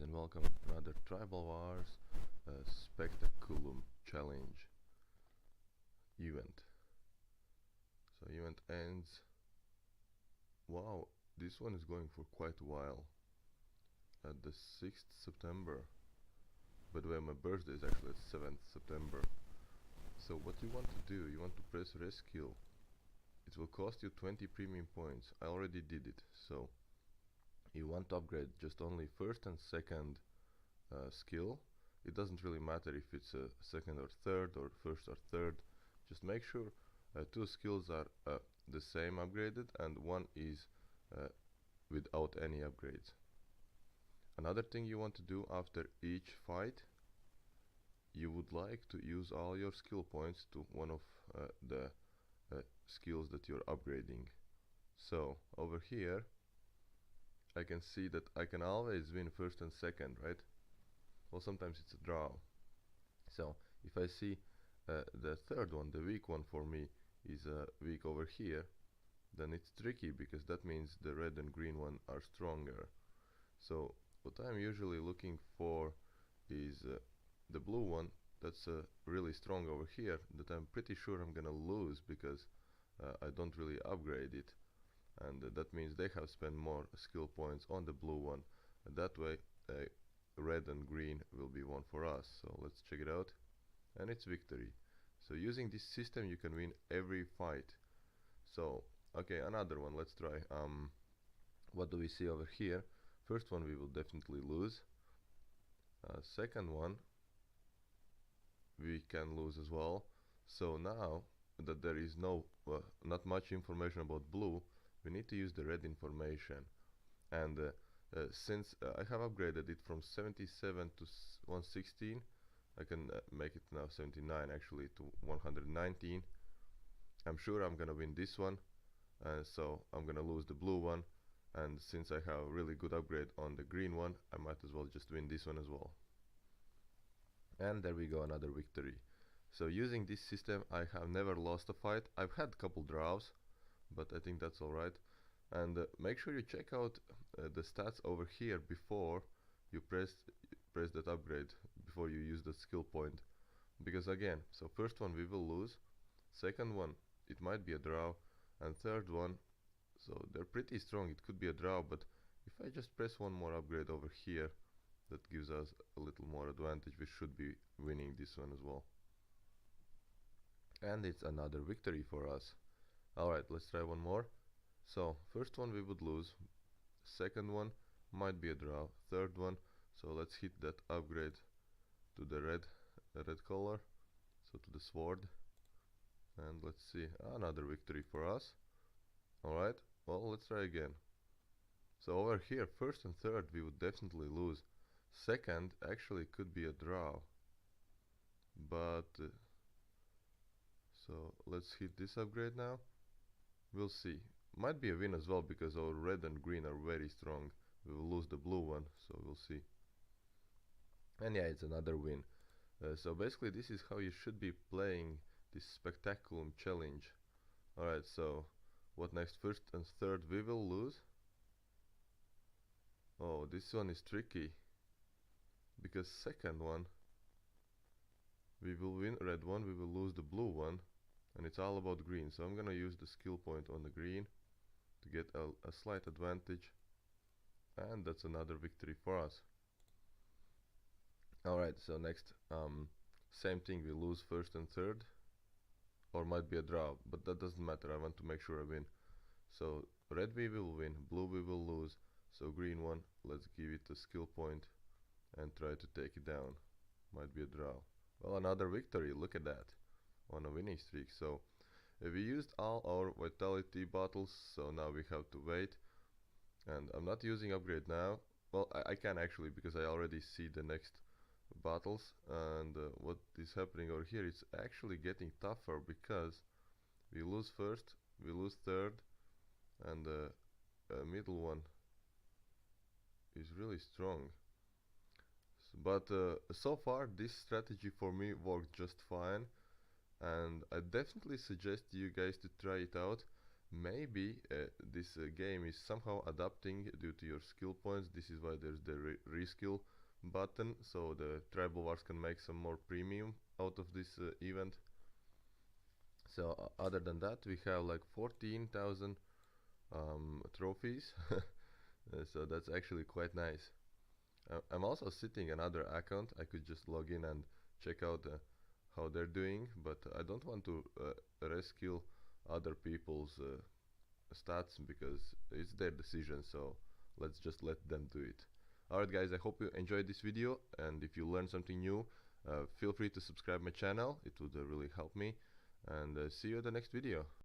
guys, and welcome to another Tribal Wars Spectaculum challenge event. So event ends. Wow, this one is going for quite a while. At the 6th September. By the way, my birthday is actually the 7th September. So what you want to do, you want to press rescue. It will cost you 20 premium points. I already did it. So you want to upgrade just only first and second skill. It doesn't really matter if it's a second or third or first or third. Just make sure two skills are the same upgraded and one is without any upgrades. Another thing you want to do after each fight, you would like to use all your skill points to one of the skills that you're upgrading. So over here I can see that I can always win first and second, right? Well, sometimes it's a draw. So if I see the third one, the weak one for me, is weak over here, then it's tricky because that means the red and green one are stronger. So what I'm usually looking for is the blue one that's really strong over here, that I'm pretty sure I'm gonna lose because I don't really upgrade it. And that means they have spent more skill points on the blue one, and that way red and green will be one for us. So let's check it out, and it's victory. So using this system you can win every fight. So okay, another one, let's try. What do we see over here? First one we will definitely lose. Second one we can lose as well. So now that there is not much information about blue, we need to use the red information. And since I have upgraded it from 77 to 116, I can make it now 79 actually to 119. I'm sure I'm gonna win this one, so I'm gonna lose the blue one, and since I have a really good upgrade on the green one, I might as well just win this one as well. And there we go, another victory. So using this system I have never lost a fight. I've had a couple draws, but I think that's alright. And make sure you check out the stats over here before you press that upgrade, before you use the skill point, because again, so first one we will lose, second one it might be a draw, and third one, so they're pretty strong, it could be a draw, but if I just press one more upgrade over here, that gives us a little more advantage. We should be winning this one as well, and it's another victory for us. Alright, let's try one more. So first one we would lose, second one might be a draw, third one, so let's hit that upgrade to the red color, so to the sword, and let's see, another victory for us. Alright, well, let's try again. So over here, first and third we would definitely lose, second actually could be a draw, but so let's hit this upgrade now. We'll see. Might be a win as well because our red and green are very strong. We will lose the blue one, so we'll see. And yeah, it's another win. So basically this is how you should be playing this Spectaculum challenge. Alright, so what next? First and third we will lose. Oh, this one is tricky, because second one we will win red one, we will lose the blue one, and it's all about green. So I'm gonna use the skill point on the green to get a slight advantage, and that's another victory for us. Alright, so next, same thing, we lose first and third, or might be a draw, but that doesn't matter, I want to make sure I win. So red we will win, blue we will lose, so green one, let's give it a skill point and try to take it down. Might be a draw. Well, another victory, look at that, on a winning streak. So we used all our vitality bottles, so now we have to wait, and I'm not using upgrade now. Well, I can actually, because I already see the next battles, and what is happening over here, it's actually getting tougher because we lose first, we lose third, and the middle one is really strong. But so far this strategy for me worked just fine, and I definitely suggest you guys to try it out. maybe this game is somehow adapting due to your skill points. This is why there's the reskill button, so the tribal wars can make some more premium out of this event. So other than that, we have like 14,000 trophies. So that's actually quite nice. I'm also sitting another account. I could just log in and check out how they're doing, but I don't want to reskill other people's stats because it's their decision, so let's just let them do it. Alright guys, I hope you enjoyed this video, and if you learned something new, feel free to subscribe my channel. It would really help me, and see you in the next video.